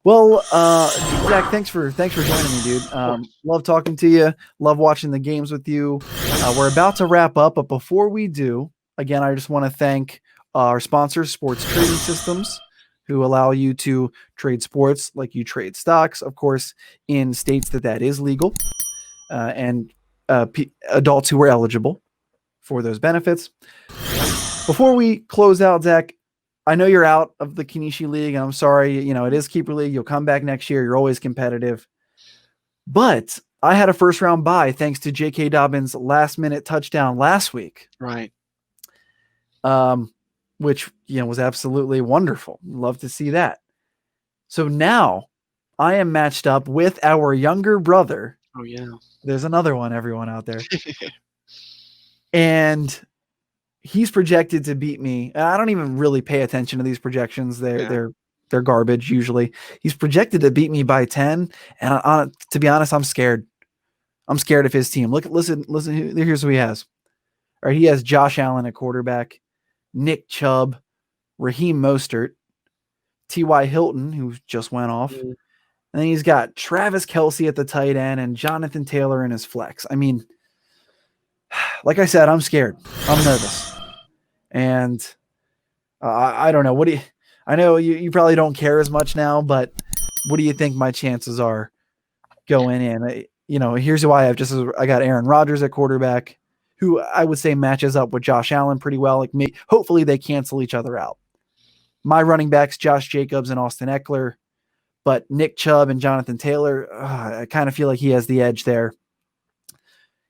Well, Zach, thanks for joining me, dude. Of course. Love talking to you. Love watching the games with you. We're about to wrap up, but before we do, again, I just want to thank our sponsors, Sports Trading Systems, who allow you to trade sports like you trade stocks, of course, in states that is legal, and adults who are eligible for those benefits. Before we close out, Zach, I know you're out of the Kunishi League. I'm sorry. It is Keeper League. You'll come back next year. You're always competitive. But I had a first round bye thanks to J.K. Dobbins' last minute touchdown last week. Right. Which was absolutely wonderful. Love to see that. So now I am matched up with our younger brother. Oh, yeah. There's another one, everyone out there. And he's projected to beat me. I don't even really pay attention to these projections. They're garbage usually. He's projected to beat me by 10, and to be honest, I'm scared. I'm scared of his team. Listen. Here's who he has. All right, he has Josh Allen at quarterback, Nick Chubb, Raheem Mostert, T.Y. Hilton, who just went off, and then he's got Travis Kelce at the tight end and Jonathan Taylor in his flex. I mean, like I said, I'm scared. I'm nervous. And I don't know. I know you probably don't care as much now, but what do you think my chances are going in? Here's why I got Aaron Rodgers at quarterback, who I would say matches up with Josh Allen pretty well. Like me, hopefully they cancel each other out. My running backs, Josh Jacobs and Austin Eckler, but Nick Chubb and Jonathan Taylor, I kind of feel like he has the edge there.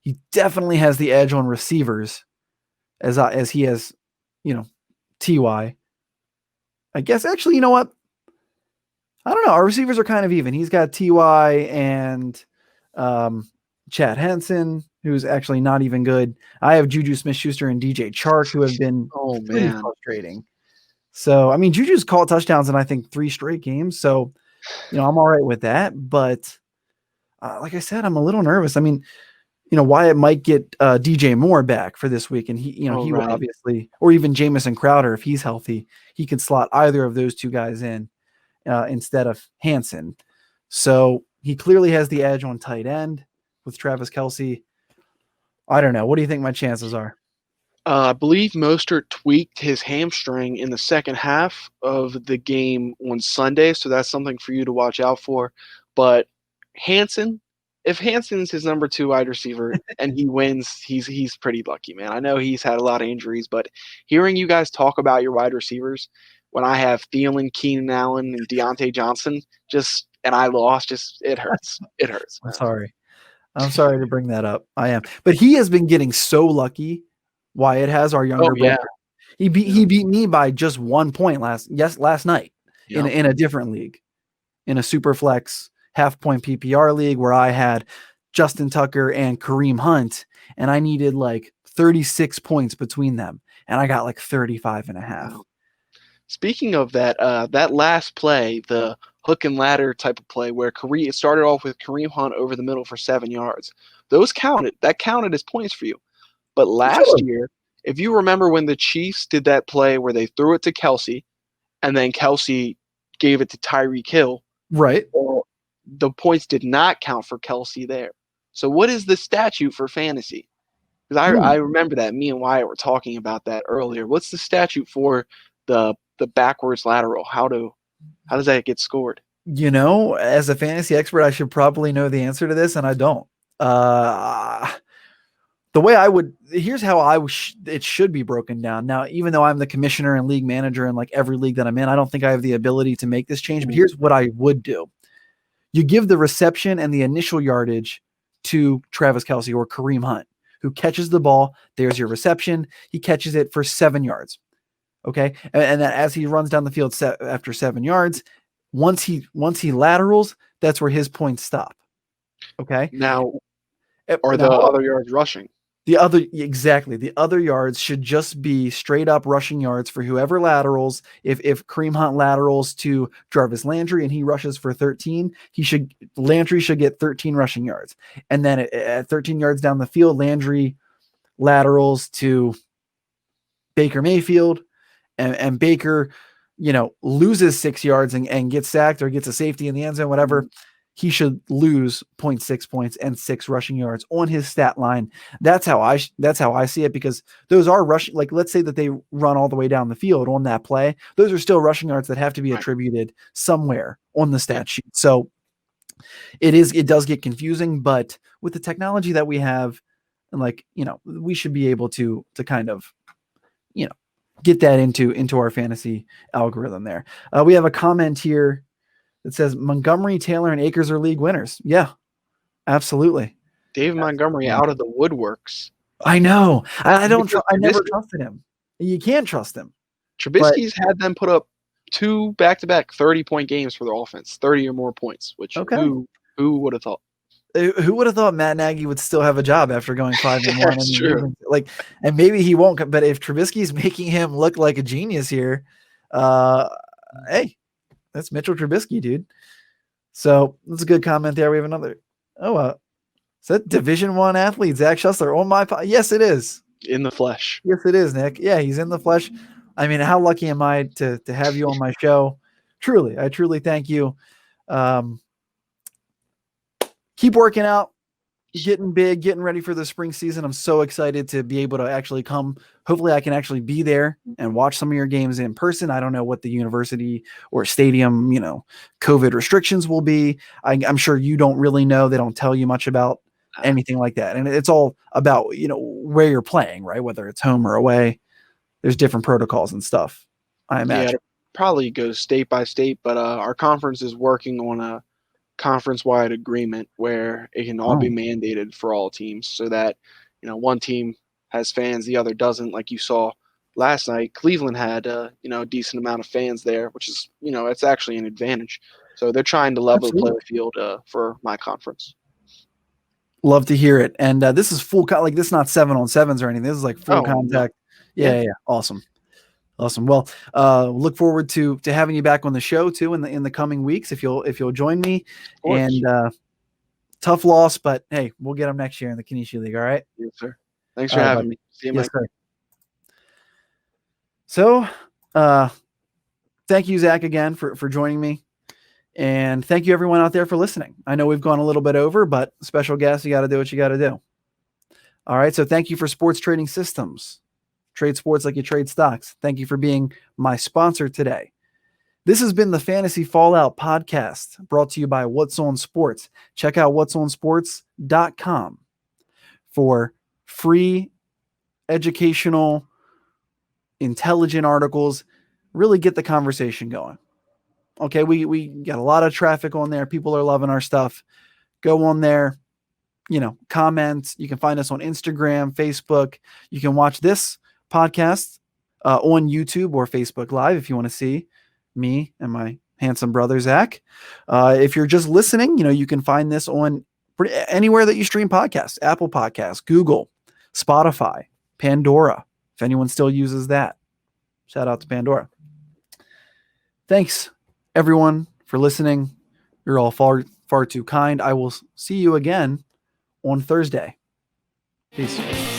He definitely has the edge on receivers as he has, Ty. I guess actually, you know what? I don't know. Our receivers are kind of even. He's got Ty and Chad Henson, who's actually not even good. I have Juju Smith-Schuster and DJ Chark, who have been pretty frustrating. So, I mean, Juju's caught touchdowns in, I think, 3 straight games. So, I'm all right with that. But like I said, I'm a little nervous. I mean, Wyatt might get DJ Moore back for this week, and he would obviously, or even Jamison Crowder, if he's healthy, he can slot either of those two guys in instead of Hansen. So he clearly has the edge on tight end with Travis Kelce. I don't know. What do you think my chances are? I believe Mostert tweaked his hamstring in the second half of the game on Sunday, so that's something for you to watch out for. But Hansen, if Hansen's his number 2 wide receiver and he wins, he's pretty lucky, man. I know he's had a lot of injuries, but hearing you guys talk about your wide receivers when I have Thielen, Keenan Allen, and Deontay Johnson, and I lost, it hurts. It hurts. Man. I'm sorry to bring that up. I am. But he has been getting so lucky. Wyatt has, our younger brother. He beat me by just 1 point last night in a different league, in a super flex half-point PPR league where I had Justin Tucker and Kareem Hunt, and I needed like 36 points between them, and I got like 35 and a half. Wow. Speaking of that, that last play, the hook and ladder type of play where it started off with Kareem Hunt over the middle for 7 yards. Those counted. That counted as points for you. But last year, if you remember when the Chiefs did that play where they threw it to Kelce, and then Kelce gave it to Tyreek Hill, right? Well, the points did not count for Kelce there. So what is the statute for fantasy? Because I remember that me and Wyatt were talking about that earlier. What's the statute for the backwards lateral? How does that get scored? As a fantasy expert, I should probably know the answer to this, and I don't. The way here's how it should be broken down. Now, even though I'm the commissioner and league manager in like every league that I'm in, I don't think I have the ability to make this change, but here's what I would do. You give the reception and the initial yardage to Travis Kelce or Kareem Hunt, who catches the ball. There's your reception. He catches it for 7 yards. Okay. And then as he runs down the field after 7 yards, once he laterals, that's where his points stop. Okay. Now, are the other yards rushing? The other yards should just be straight up rushing yards for whoever laterals. If Kareem Hunt laterals to Jarvis Landry and he rushes for 13, Landry should get 13 rushing yards. And then at 13 yards down the field, Landry laterals to Baker Mayfield, and Baker loses 6 yards and gets sacked or gets a safety in the end zone, whatever, he should lose 0.6 points and 6 rushing yards on his stat line. That's how I see it, because those are rushing. Like, let's say that they run all the way down the field on that play. Those are still rushing yards that have to be attributed somewhere on the stat sheet. So it does get confusing, but with the technology that we have, like, we should be able to kind of, get that into our fantasy algorithm there. We have a comment here that says Montgomery, Taylor, and Akers are league winners. Yeah, absolutely. David Montgomery out of the woodworks. I know. I never trusted him. You can't trust him. Trubisky's had them put up 2 back-to-back 30-point games for their offense, 30 or more points, which who would have thought? Who would have thought Matt Nagy would still have a job after going 5-1? That's true. Like, and maybe he won't. But if Trubisky's making him look like a genius here, hey, that's Mitchell Trubisky, dude. So that's a good comment there. We have another. Is that Division I athlete Zach Schussler on my? Yes, it is. In the flesh. Yes, it is, Nick. Yeah, he's in the flesh. I mean, how lucky am I to have you on my show? Truly, I truly thank you. Keep working out, getting big, getting ready for the spring season. I'm so excited to be able to actually come. Hopefully I can actually be there and watch some of your games in person. I don't know what the university or stadium, COVID restrictions will be. I'm sure you don't really know. They don't tell you much about anything like that. And it's all about, where you're playing, right? Whether it's home or away, there's different protocols and stuff, I imagine. Yeah, it probably goes state by state, but our conference is working on a conference-wide agreement where it can all be mandated for all teams, so that one team has fans, the other doesn't. Like you saw last night, Cleveland had a decent amount of fans there, which is it's actually an advantage. So they're trying to level the playing field for my conference. Love to hear it. And this is full like this is not 7-on-7s or anything. This is like full contact. No. Yeah. Awesome. Well, look forward to having you back on the show too in the coming weeks if you'll join me. And tough loss, but hey, we'll get them next year in the Kunishi League. All right. Yes, sir. Thanks for having me. See you, Mike. Yes, sir. So, thank you, Zach, again for joining me, and thank you everyone out there for listening. I know we've gone a little bit over, but special guests, you got to do what you got to do. All right. So thank you for Sports Trading Systems. Trade sports like you trade stocks. Thank you for being my sponsor today. This has been the Fantasy Fallout Podcast, brought to you by What's On Sports. Check out what'sonsports.com for free, educational, intelligent articles. Really get the conversation going. Okay, we got a lot of traffic on there. People are loving our stuff. Go on there, comment. You can find us on Instagram, Facebook. You can watch this podcast on YouTube or Facebook Live if you want to see me and my handsome brother Zach. If you're just listening, you can find this on anywhere that you stream podcasts: Apple Podcasts, Google, Spotify, Pandora, if anyone still uses that. Shout out to Pandora. Thanks everyone for listening. You're all far too kind. I will see you again on Thursday. Peace.